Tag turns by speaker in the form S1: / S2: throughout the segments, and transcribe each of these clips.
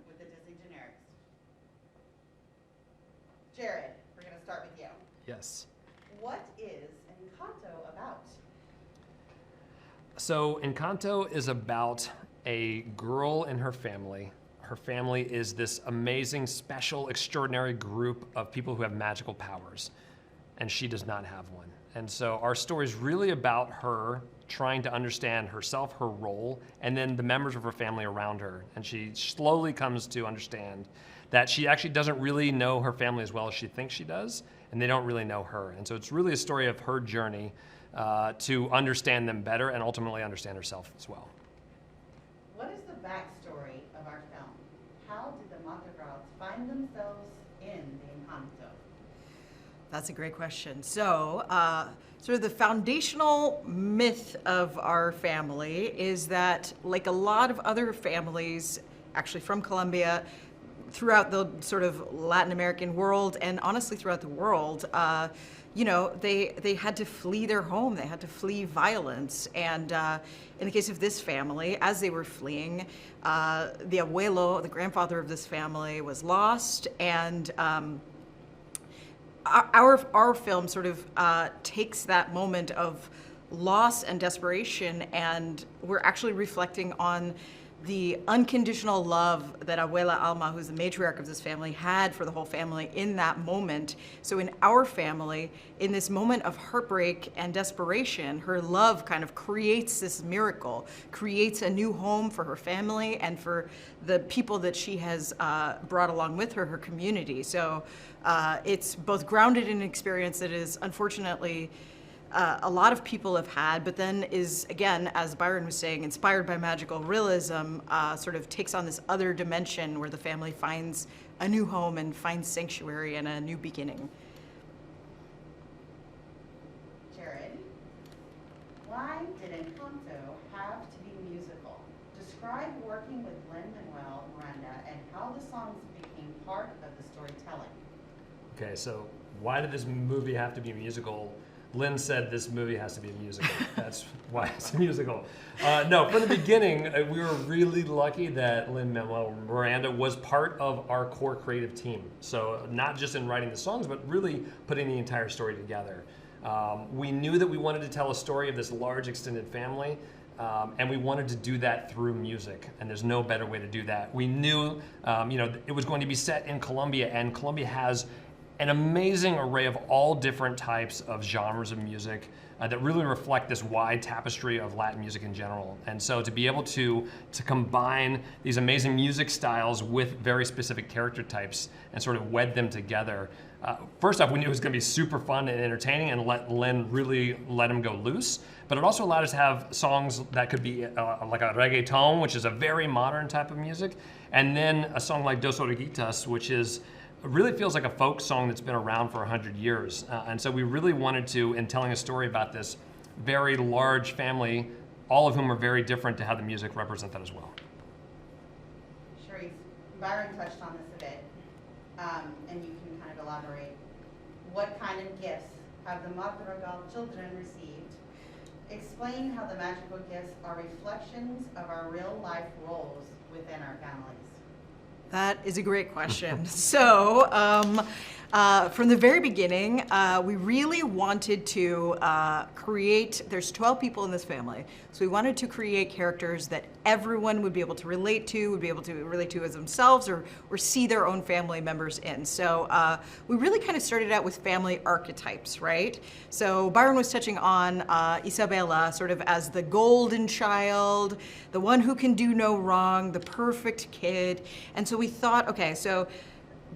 S1: with the Disney generics. Jared, we're going to start with you.
S2: Yes.
S1: What is Encanto about?
S2: So Encanto is about a girl and her family. Her family is this amazing, special, extraordinary group of people who have magical powers, and she does not have one. And so our story is really about her trying to understand herself, her role, and then the members of her family around her. And she slowly comes to understand that she actually doesn't really know her family as well as she thinks she does, and they don't really know her. And so it's really a story of her journey to understand them better and ultimately understand herself as well.
S1: What is the backstory of our film? How did the Matergrals find themselves in the Encanto?
S3: That's a great question. So, sort of the foundational myth of our family is that, like a lot of other families, actually from Colombia, throughout the sort of Latin American world, and honestly throughout the world, you know, they had to flee their home. They had to flee violence. And in the case of this family, as they were fleeing, the abuelo, the grandfather of this family, was lost, and our film sort of takes that moment of loss and desperation, and we're actually reflecting on the unconditional love that Abuela Alma, who's the matriarch of this family, had for the whole family in that moment. So in our family, in this moment of heartbreak and desperation, her love kind of creates this miracle, creates a new home for her family and for the people that she has brought along with her, her community. So it's both grounded in an experience that is unfortunately a lot of people have had, but then is, again, as Byron was saying, inspired by magical realism, sort of takes on this other dimension where the family finds a new home and finds sanctuary and a new beginning.
S1: Jared, why did Encanto have to be musical? Describe working with Lin-Manuel Miranda and how the songs became part of the storytelling.
S2: Okay, so why did this movie have to be musical? Lynn said this movie has to be a musical. That's why it's a musical. No, from the beginning, we were really lucky that Lin-Manuel Miranda was part of our core creative team. So not just in writing the songs, but really putting the entire story together. We knew that we wanted to tell a story of this large extended family, and we wanted to do that through music, and there's no better way to do that. We knew, it was going to be set in Colombia, and Colombia has an amazing array of all different types of genres of music that really reflect this wide tapestry of Latin music in general. And so to be able to combine these amazing music styles with very specific character types and sort of wed them together, first off, we knew it was going to be super fun and entertaining and let Lynn really let him go loose. But it also allowed us to have songs that could be like a reggaeton, which is a very modern type of music, and then a song like Dos Oruguitas, which is really feels like a folk song that's been around for 100 years. And so we really wanted to, in telling a story about this very large family, all of whom are very different, to have the music represent that as well.
S1: Charise, Byron touched on this a bit, and you can kind of elaborate. What kind of gifts have the Madrigal children received? Explain how the magical gifts are reflections of our real life roles within our families.
S3: That is a great question. So, from the very beginning, we really wanted to create, there's 12 people in this family, so we wanted to create characters that everyone would be able to relate to, as themselves, or see their own family members in. So we really kind of started out with family archetypes, right? So Byron was touching on Isabella sort of as the golden child, the one who can do no wrong, the perfect kid. And so we thought, okay, so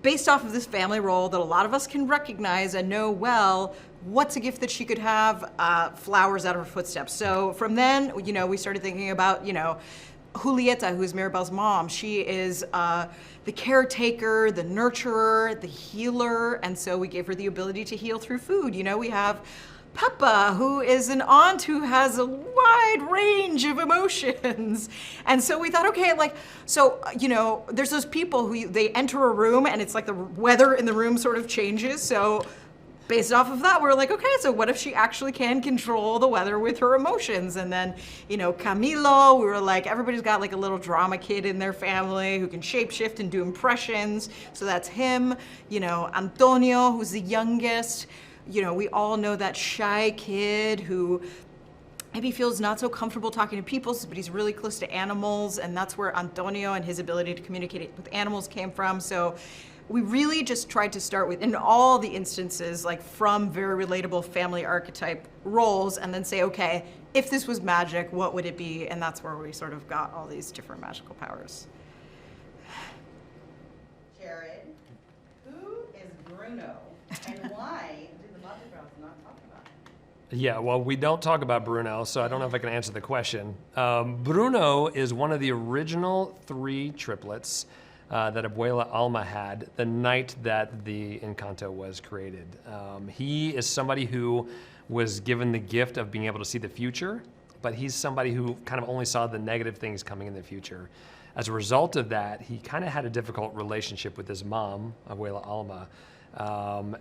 S3: based off of this family role that a lot of us can recognize and know well, what's a gift that she could have? Flowers out of her footsteps. So from then, we started thinking about, Julieta, who is Mirabel's mom. She is the caretaker, the nurturer, the healer, and so we gave her the ability to heal through food. We have Peppa, who is an aunt who has a wide range of emotions. And so we thought, okay, there's those people who they enter a room and it's like the weather in the room sort of changes. So based off of that, we were like, okay, so what if she actually can control the weather with her emotions? And then, you know, Camilo, we were like, everybody's got like a little drama kid in their family who can shapeshift and do impressions. So that's him. You know, Antonio, who's the youngest. You know, we all know that shy kid who maybe feels not so comfortable talking to people, but he's really close to animals. And that's where Antonio and his ability to communicate with animals came from. So we really just tried to start with, in all the instances, like from very relatable family archetype roles, and then say, okay, if this was magic, what would it be? And that's where we sort of got all these different magical powers.
S1: Jared, who is Bruno, and why do the Mother Girls not talk about him?
S2: Yeah, well, we don't talk about Bruno, so I don't know if I can answer the question. Bruno is one of the original 3 triplets that Abuela Alma had the night that the Encanto was created. He is somebody who was given the gift of being able to see the future, but he's somebody who kind of only saw the negative things coming in the future. As a result of that, he kind of had a difficult relationship with his mom, Abuela Alma.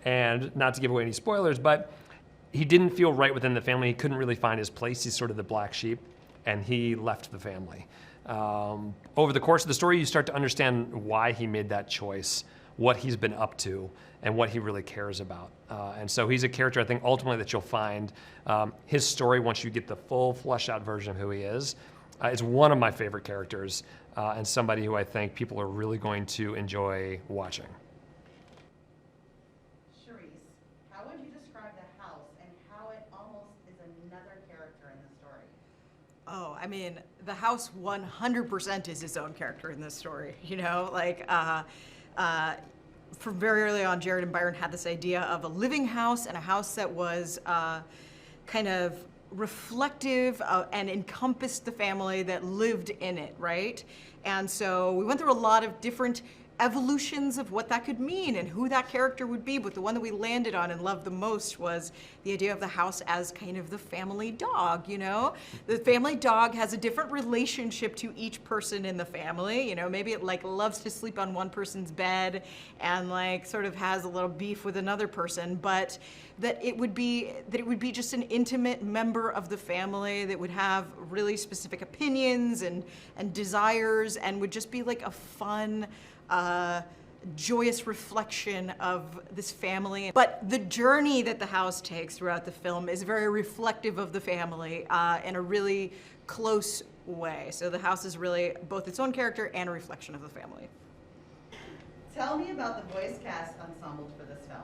S2: And not to give away any spoilers, but he didn't feel right within the family. He couldn't really find his place. He's sort of the black sheep, and he left the family. Over the course of the story, you start to understand why he made that choice, what he's been up to, and what he really cares about. And so he's a character, I think, ultimately that you'll find his story, once you get the full fleshed out version of who he is, is one of my favorite characters, and somebody who I think people are really going to enjoy watching.
S1: Charise, how would you describe the house and how it almost is another character in the story?
S3: Oh, I mean, the house 100% is its own character in this story. You know, like from very early on, Jared and Byron had this idea of a living house and a house that was kind of reflective and encompassed the family that lived in it, right? And so we went through a lot of different evolutions of what that could mean and who that character would be, but the one that we landed on and loved the most was the idea of the house as kind of the family dog, you know? The family dog has a different relationship to each person in the family, you know, maybe it like loves to sleep on one person's bed and like sort of has a little beef with another person, but that it would be just an intimate member of the family that would have really specific opinions and desires and would just be like a fun, joyous reflection of this family. But the journey that the house takes throughout the film is very reflective of the family in a really close way. So the house is really both its own character and a reflection of the family.
S1: Tell me about the voice cast ensemble for this film.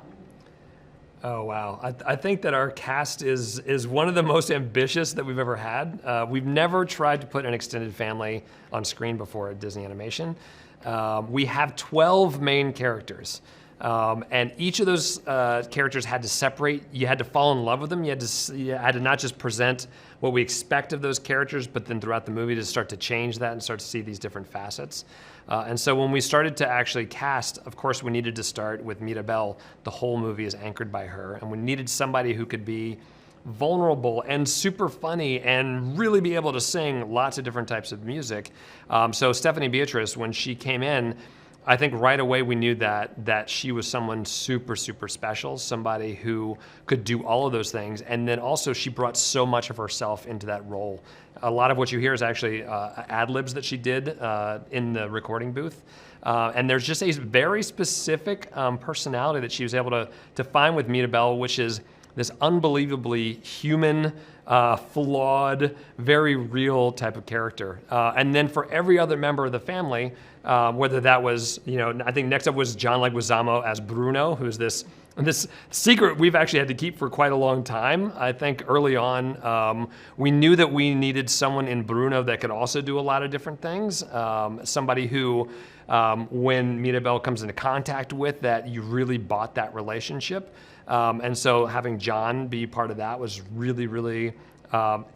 S2: Oh, wow. I think that our cast is one of the most ambitious that we've ever had. We've never tried to put an extended family on screen before at Disney Animation. We have 12 main characters, and each of those characters had to separate. You had to fall in love with them. You had to not just present what we expect of those characters, but then throughout the movie to start to change that and start to see these different facets. And so when we started to actually cast, of course, we needed to start with Mirabel. The whole movie is anchored by her, and we needed somebody who could be vulnerable and super funny and really be able to sing lots of different types of music. So Stephanie Beatriz, when she came in, I think right away we knew that she was someone super, super special, somebody who could do all of those things. And then also she brought so much of herself into that role. A lot of what you hear is actually ad-libs that she did in the recording booth. And there's just a very specific personality that she was able to find with Mirabel, which is this unbelievably human, flawed, very real type of character. And then for every other member of the family, whether that was, you know, I think next up was John Leguizamo as Bruno, who's this secret we've actually had to keep for quite a long time. I think early on, we knew that we needed someone in Bruno that could also do a lot of different things. Somebody who, when Mirabel comes into contact with, that you really bought that relationship. And so having John be part of that was really, really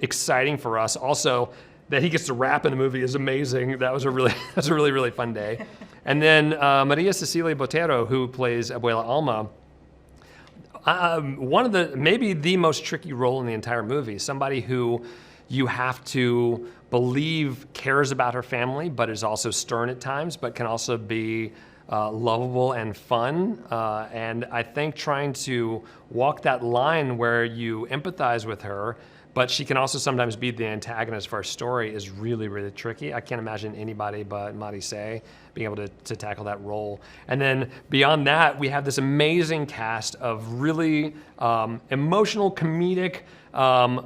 S2: exciting for us. Also, that he gets to rap in the movie is amazing. That was a really, really fun day. And then Maria Cecilia Botero, who plays Abuela Alma, one of the, maybe the most tricky role in the entire movie. Somebody who you have to believe cares about her family, but is also stern at times, but can also be lovable and fun. And I think trying to walk that line where you empathize with her, but she can also sometimes be the antagonist of our story is really, really tricky. I can't imagine anybody but Marise being able to tackle that role. And then beyond that, we have this amazing cast of really emotional, comedic,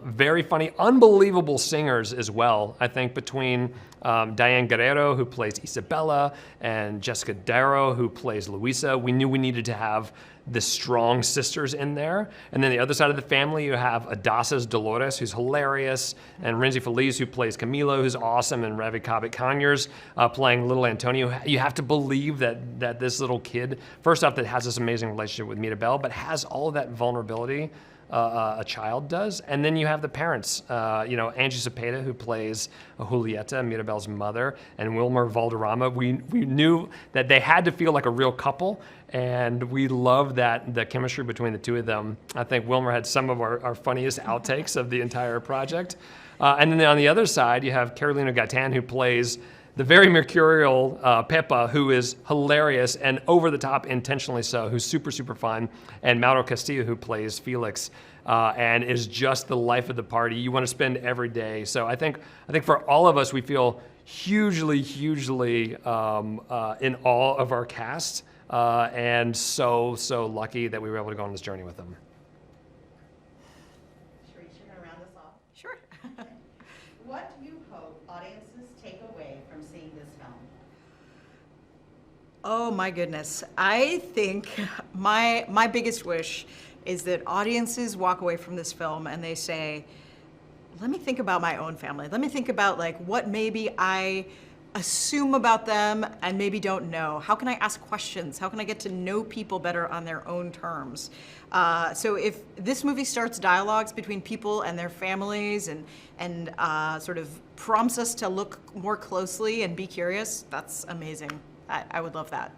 S2: very funny, unbelievable singers as well. I think between Diane Guerrero, who plays Isabella, and Jessica Darrow, who plays Luisa, we knew we needed to have the strong sisters in there. And then the other side of the family, you have Adasa's Dolores, who's hilarious, and Renzi Feliz, who plays Camilo, who's awesome, and Ravi Kabit-Conyers playing little Antonio. You have to believe that this little kid, first off, that has this amazing relationship with Mirabel, but has all of that vulnerability a child does. And then you have the parents, Angie Cepeda, who plays Julieta, Mirabel's mother, and Wilmer Valderrama. We knew that they had to feel like a real couple, and we love that the chemistry between the two of them. I think Wilmer had some of our funniest outtakes of the entire project. And then on the other side, you have Carolina Gaitan, who plays the very mercurial Pepa, who is hilarious and over the top intentionally so, who's super, super fun, and Mauro Castillo, who plays Felix, and is just the life of the party. You want to spend every day. So I think for all of us, we feel hugely, hugely in awe of our cast, and so lucky that we were able to go on this journey with them.
S1: Charise, you're going to round us off.
S3: Sure.
S1: What do you hope audiences take away from seeing this film?
S3: Oh my goodness. I think my biggest wish is that audiences walk away from this film and they say, let me think about my own family. Let me think about like what maybe I assume about them and maybe don't know. How can I ask questions? How can I get to know people better on their own terms? So if this movie starts dialogues between people and their families and sort of prompts us to look more closely and be curious, that's amazing. I would love that.